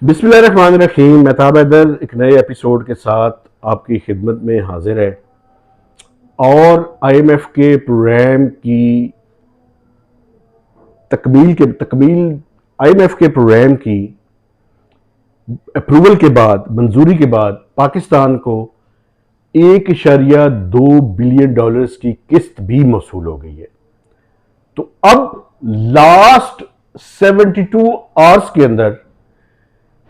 बिस्मिल्लाहिर्रहमानिर्रहीम। मेहताब हैदर एक नए एपिसोड के साथ आपकी खिदमत में हाजिर है और आईएमएफ के प्रोग्राम की तकमील आईएमएफ के प्रोग्राम की अप्रूवल के बाद, मंजूरी के बाद पाकिस्तान को 1.2 बिलियन डॉलर्स की किस्त भी मौसूल हो गई है। तो अब लास्ट 72 आवर्स के अंदर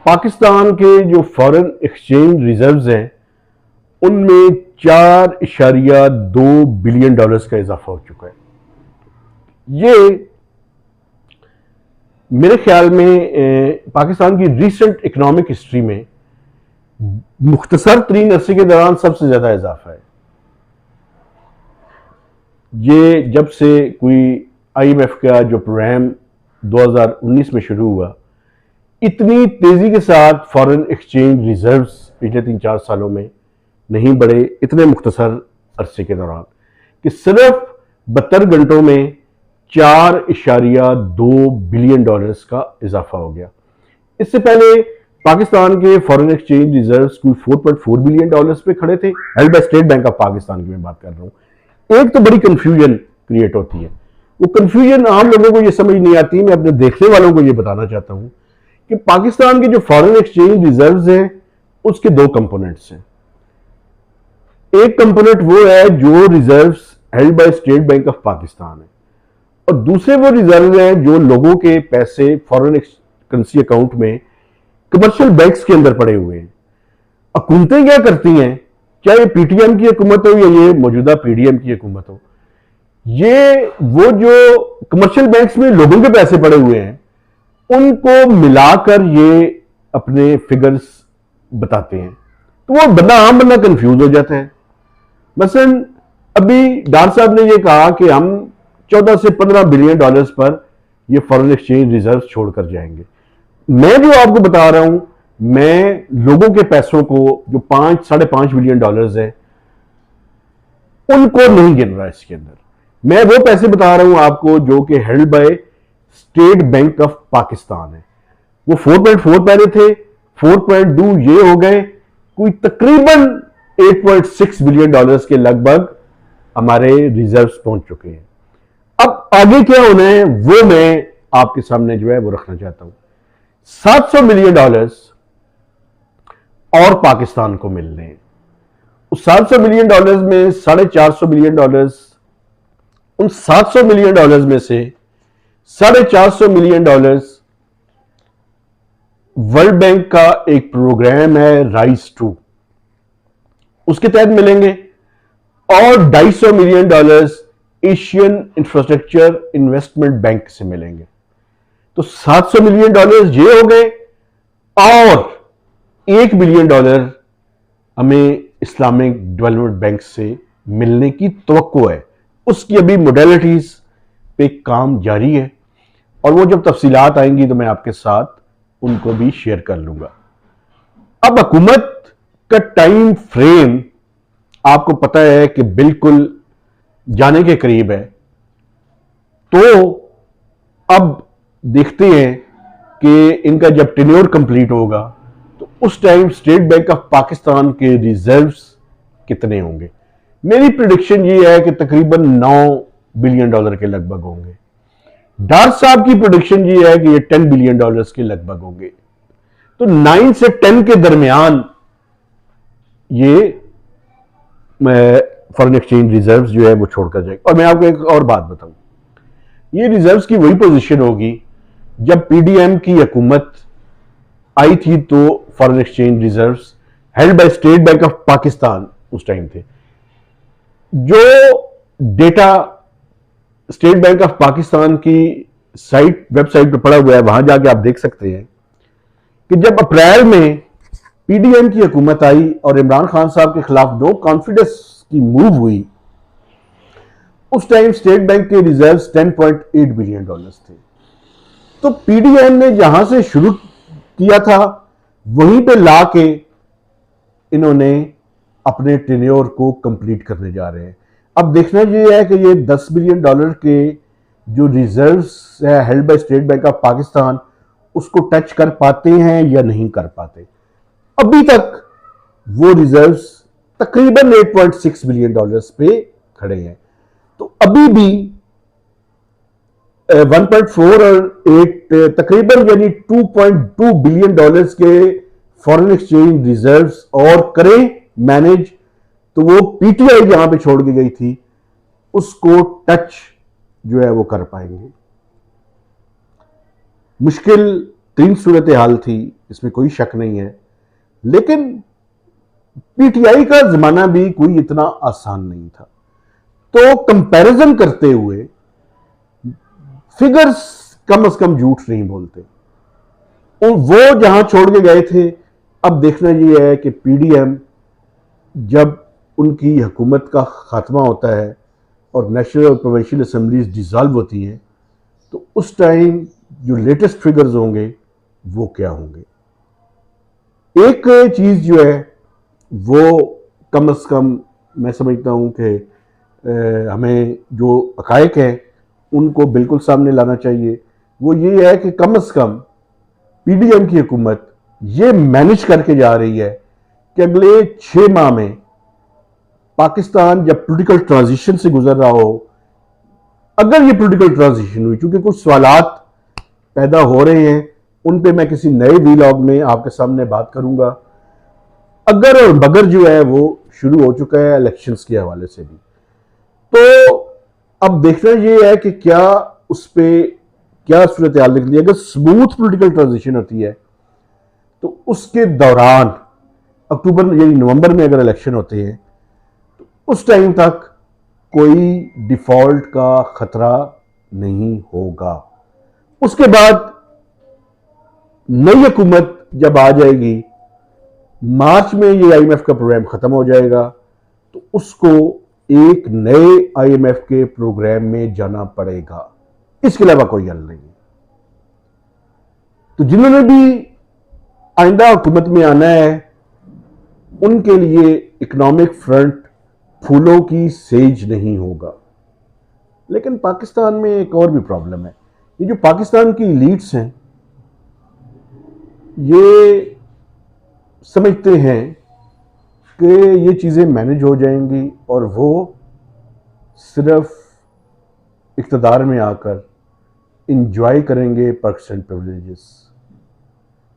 पाकिस्तान के जो फॉरेन एक्सचेंज रिजर्व्स हैं उनमें 4.2 बिलियन डॉलर्स का इजाफा हो चुका है। ये मेरे ख्याल में पाकिस्तान की रीसेंट इकोनॉमिक हिस्ट्री में मुख्तसर तरीन अरसे के दौरान सबसे ज्यादा इजाफा है। ये जब से कोई आईएमएफ का जो प्रोग्राम 2019 में शुरू हुआ, इतनी तेजी के साथ फॉरेन एक्सचेंज रिजर्व्स पिछले 3-4 सालों में नहीं बढ़े इतने मुख्तसर अरसे के दौरान कि सिर्फ 72 घंटों में 4.2 बिलियन डॉलर्स का इजाफा हो गया। इससे पहले पाकिस्तान के फॉरेन एक्सचेंज रिजर्व्स कोई 4.4 बिलियन डॉलर्स पे खड़े थे। Held by state bank of Pakistan की मैं बात कर रहा हूं। एक तो बड़ी कंफ्यूजन क्रिएट होती है, वो कंफ्यूजन आम लोगों को ये समझ नहीं आती। मैं अपने देखने वालों को ये बताना चाहता हूं कि पाकिस्तान के जो फॉरेन एक्सचेंज रिजर्व्स हैं उसके दो कंपोनेंट्स हैं। एक कंपोनेंट वो है जो reserves held by state bank of Pakistan है, और दूसरे वो रिजर्व हैं जो लोगों के पैसे फॉरेन करेंसी अकाउंट में कमर्शियल बैंक्स के अंदर पड़े हुए हैं। हुकूमतें क्या करती हैं, चाहे पीटीएम की हुकूमत हो या ये मौजूदा पीडीएम की हुकूमत हो, ये वो जो कमर्शियल बैंक्स में लोगों के पैसे पड़े हुए हैं उनको मिलाकर ये अपने फिगर्स बताते हैं। तो वो आम बंदा कंफ्यूज हो जाता है। मसलन अभी डार साहब ने ये कहा कि हम 14 से 15 बिलियन डॉलर्स पर ये फॉरेन एक्सचेंज रिजर्व छोड़कर जाएंगे। मैं जो आपको बता रहा हूं, मैं लोगों के पैसों को जो 5-5.5 बिलियन डॉलर्स है उनको नहीं गिन रहा इसके अंदर। मैं वो पैसे बता रहा हूं आपको जो कि held by state bank of Pakistan है। वो 4.4 पहले थे, 4.2 ये हो गए, कोई तकरीबन 8.6 बिलियन डॉलर्स के लगभग हमारे रिजर्व्स पहुंच चुके हैं। अब आगे क्या होना है वो मैं आपके सामने जो है वो रखना चाहता हूं। 700 मिलियन डॉलर्स और पाकिस्तान को मिल रहे हैं। उस 700 मिलियन डॉलर्स में 450 मिलियन डॉलर्स, उन 700 मिलियन डॉलर्स में से 450 मिलियन डॉलर्स वर्ल्ड बैंक का एक प्रोग्राम है राइज 2, उसके तहत मिलेंगे, और 250 million dollars Asian infrastructure investment bank से मिलेंगे। तो 700 मिलियन डॉलर्स ये हो गए, और 1 बिलियन डॉलर हमें इस्लामिक डेवलपमेंट बैंक से मिलने की तवक्को है। उसकी अभी मोडेलिटीज पे काम जारी है, और वो जब तफसीलात आएंगी तो मैं आपके साथ उनको भी शेयर कर लूंगा। अब हुकूमत का टाइम फ्रेम आपको पता है कि बिल्कुल जाने के करीब है। तो अब देखते हैं कि इनका जब टेन्योर कंप्लीट होगा तो उस time state bank of Pakistan के रिजर्व्स कितने होंगे। मेरी प्रेडिक्शन ये है कि तकरीबन 9 बिलियन डॉलर के लगभग होंगे। डार साहब की प्रेडिक्शन ये है कि ये 10 बिलियन डॉलर्स के लगभग होंगे। तो 9 से 10 के दरमियान ये फॉरेन एक्सचेंज रिजर्व्स जो है वो छोड़कर जाएगा। और मैं आपको एक और बात बताऊं, ये रिजर्व्स की वही पोजीशन होगी जब पीडीएम की हुकूमत आई थी, तो foreign exchange reserves held by state bank of Pakistan उस टाइम थे। जो data state bank of Pakistan की वेबसाइट पर पड़ा हुआ है, वहां जाके आप देख सकते हैं कि जब अप्रैल में पीडीएम की हुकूमत आई और इमरान खान साहब के खिलाफ नो कॉन्फिडेंस की मूव हुई, उस टाइम स्टेट बैंक के रिजर्व्स 10.8 बिलियन डॉलर्स थे। तो पीडीएम ने जहां से शुरू किया था वहीं पे लाके इन्होंने अपने टेन्योर को कंप्लीट करने जा रहे हैं। अब देखना यह है कि ये 10 बिलियन डॉलर के जो रिजर्व्स है held by state bank of Pakistan, उसको टच कर पाते हैं या नहीं कर पाते। अभी तक वो रिजर्व्स तकरीबन $8.6 बिलियन पे खड़े हैं। तो अभी भी 1.4 और 8 तकरीबन यानी $2.2 बिलियन के फॉरेन एक्सचेंज रिजर्व्स और करें मैनेज, तो वो पीटीआई जहां पे छोड़ के गई थी उसको टच जो है वो कर पाएंगे। मुश्किल तीन सूरत हाल थी, इसमें कोई शक नहीं है, लेकिन पीटीआई का जमाना भी कोई इतना आसान नहीं था। तो कंपैरिजन करते हुए फिगर्स कम से कम झूठ नहीं बोलते, और वो जहां छोड़ के गए थे, अब देखना ये है कि पीडीएम जब उनकी हुकूमत का खात्मा होता है और नेशनल और प्रोविंशियल असेंबलीज डिसॉल्व होती हैं, तो उस टाइम जो लेटेस्ट फिगर्स होंगे वो क्या होंगे। एक चीज जो है वो कम से कम मैं समझता हूं कि हमें जो हकायक हैं उनको बिल्कुल सामने लाना चाहिए। वो ये है कि कम से कम पीडीएम की हुकूमत ये मैनेज करके जा रही है कि अगले 6 माह में पाकिस्तान जब पॉलिटिकल ट्रांजिशन से गुजर रहा हो, अगर ये पॉलिटिकल ट्रांजिशन हुई, क्योंकि कुछ सवालात पैदा हो रहे हैं, उन पे मैं किसी नए वीलॉग में आपके सामने बात करूंगा। अगर और मगर जो है वो शुरू हो चुका है इलेक्शंस के हवाले से भी। तो अब देखना ये है कि क्या उस पर क्या सूरत हाल निकलती है। अगर स्मूथ पॉलिटिकल ट्रांजिशन होती है तो उसके दौरान अक्टूबर यानी नवंबर में अगर इलेक्शन होते हैं तो उस टाइम तक कोई डिफॉल्ट का खतरा नहीं होगा। उसके बाद नई हुकूमत जब आ जाएगी, मार्च में ये आईएमएफ का प्रोग्राम खत्म हो जाएगा, तो उसको एक नए आईएमएफ के प्रोग्राम में जाना पड़ेगा। इसके अलावा कोई हल नहीं। तो जिन्होंने भी आइंदा हुकूमत में आना है उनके लिए इकोनॉमिक फ्रंट फूलों की सेज नहीं होगा। लेकिन पाकिस्तान में एक और भी प्रॉब्लम है। ये जो पाकिस्तान की लीड्स हैं ये समझते हैं कि ये चीज़ें मैनेज हो जाएंगी और वो सिर्फ इक़्तिदार में आकर इंजॉय करेंगे पर्क्स एंड प्रिविलेजेस।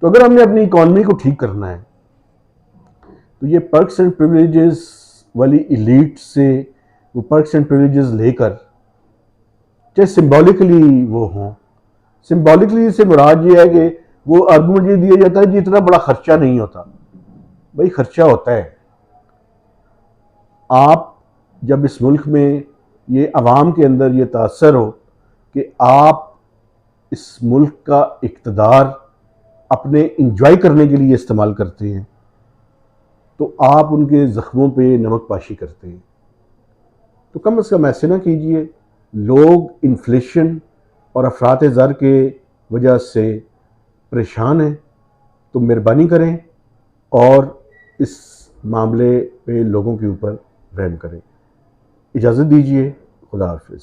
तो अगर हमने अपनी इकॉनमी को ठीक करना है तो ये पर्क्स एंड प्रिविलेजेस वाली इलीट से वो पर्क्स एंड प्रिविलेजेस लेकर, चाहे सिंबॉलिकली वो हों, सिंबॉलिकली से मुराद ये है कि वो आर्गुमेंट ये दिया जाता है जी इतना बड़ा खर्चा नहीं होता। भाई खर्चा होता है। आप जब इस मुल्क में ये अवाम के अंदर ये तासर हो कि आप इस मुल्क का इक़्तिदार अपने इंजॉय करने के लिए इस्तेमाल करते हैं, तो आप उनके ज़ख्मों पे नमक पाशी करते हैं। तो कम से कम ऐसे ना कीजिए। लोग इन्फ्लेशन और अफरात ज़र के वजह से परेशान हैं, तो मेहरबानी करें और इस मामले पे लोगों के ऊपर रहम करें। इजाज़त दीजिए। खुदा हाफिज़।